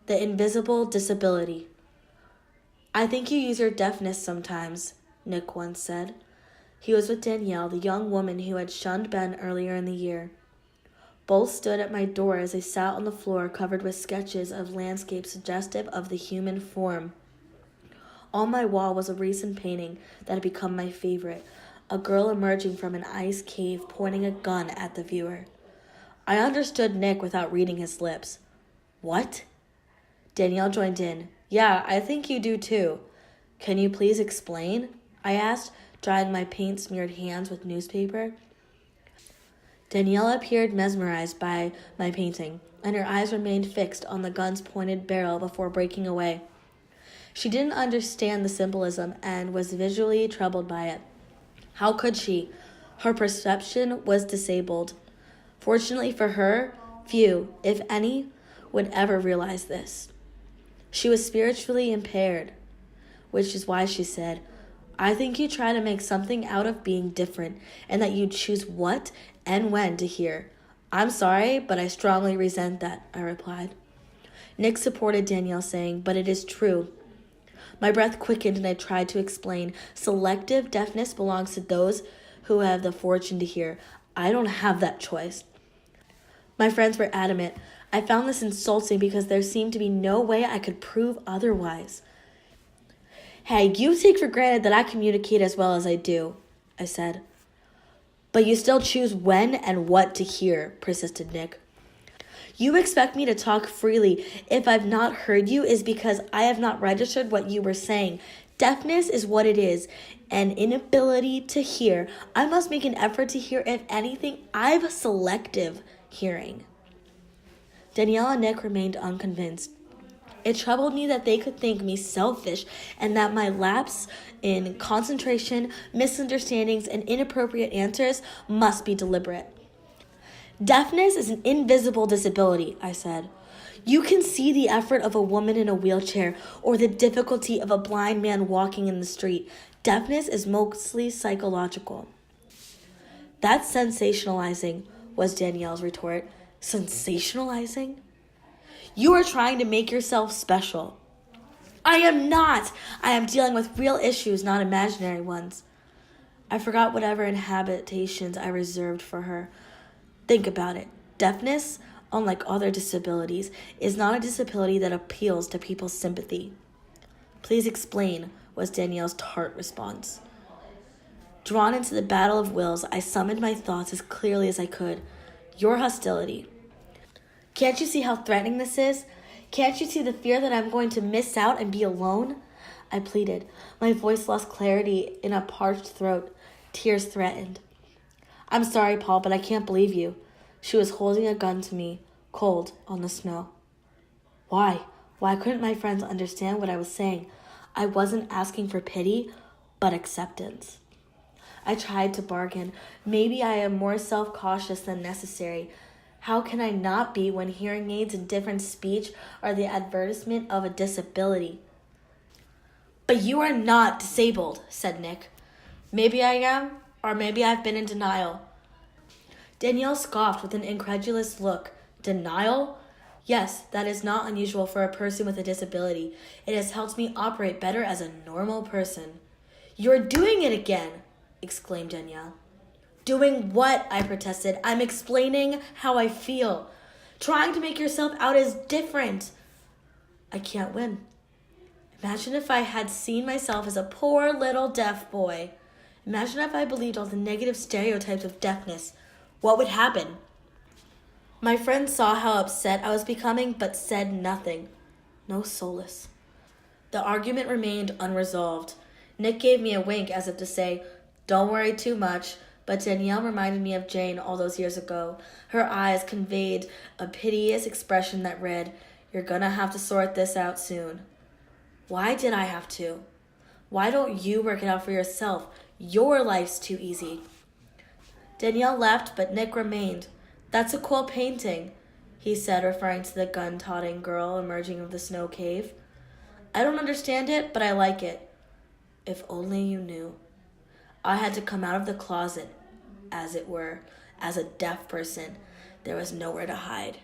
The invisible disability. I think you use your deafness sometimes, Nick once said. He was with Danielle, the young woman who had shunned Ben earlier in the year. Both stood at my door as I sat on the floor covered with sketches of landscapes suggestive of the human form. On my wall was a recent painting that had become my favorite, a girl emerging from an ice cave pointing a gun at the viewer. I understood Nick without reading his lips. What? Danielle joined in. Yeah, I think you do too. Can you please explain? I asked, drying my paint-smeared hands with newspaper. Danielle appeared mesmerized by my painting, and her eyes remained fixed on the gun's pointed barrel before breaking away. She didn't understand the symbolism and was visually troubled by it. How could she? Her perception was disabled. Fortunately for her, few, if any, would ever realize this. She was spiritually impaired, which is why she said, I think you try to make something out of being different and that you choose what and when to hear. I'm sorry, but I strongly resent that, I replied. Nick supported Danielle, saying, but it is true. My breath quickened and I tried to explain. Selective deafness belongs to those who have the fortune to hear. I don't have that choice. My friends were adamant. I found this insulting because there seemed to be no way I could prove otherwise. Hey, you take for granted that I communicate as well as I do, I said. But you still choose when and what to hear, persisted Nick. You expect me to talk freely if I've not heard you is because I have not registered what you were saying. Deafness is what it is, an inability to hear. I must make an effort to hear. If anything, I've selective hearing. Danielle and Nick remained unconvinced. It troubled me that they could think me selfish and that my lapse in concentration, misunderstandings, and inappropriate answers must be deliberate. Deafness is an invisible disability, I said. You can see the effort of a woman in a wheelchair or the difficulty of a blind man walking in the street. Deafness is mostly psychological. That's sensationalizing, was Danielle's retort. Sensationalizing? You are trying to make yourself special. I am not. I am dealing with real issues, not imaginary ones. I forgot whatever inhabitations I reserved for her. Think about it. Deafness, unlike other disabilities, is not a disability that appeals to people's sympathy. Please explain, was Danielle's tart response. Drawn into the battle of wills, I summoned my thoughts as clearly as I could. Your hostility. Can't you see how threatening this is? Can't you see the fear that I'm going to miss out and be alone? I pleaded. My voice lost clarity in a parched throat. Tears threatened. I'm sorry, Paul, but I can't believe you. She was holding a gun to me, cold, on the snow. Why? Why couldn't my friends understand what I was saying? I wasn't asking for pity, but acceptance. I tried to bargain. Maybe I am more self-cautious than necessary. How can I not be when hearing aids and different speech are the advertisement of a disability? But you are not disabled, said Nick. Maybe I am, or maybe I've been in denial. Danielle scoffed with an incredulous look. Denial? Yes, that is not unusual for a person with a disability. It has helped me operate better as a normal person. You're doing it again, exclaimed Danielle. Doing what? I protested. I'm explaining how I feel. Trying to make yourself out as different. I can't win. Imagine if I had seen myself as a poor little deaf boy. Imagine if I believed all the negative stereotypes of deafness. What would happen? My friend saw how upset I was becoming, but said nothing. No solace. The argument remained unresolved. Nick gave me a wink as if to say, don't worry too much. But Danielle reminded me of Jane all those years ago. Her eyes conveyed a piteous expression that read, you're gonna have to sort this out soon. Why did I have to? Why don't you work it out for yourself? Your life's too easy. Danielle left, but Nick remained. That's a cool painting, he said, referring to the gun-toting girl emerging of the snow cave. I don't understand it, but I like it. If only you knew. I had to come out of the closet, as it were, as a deaf person. There was nowhere to hide.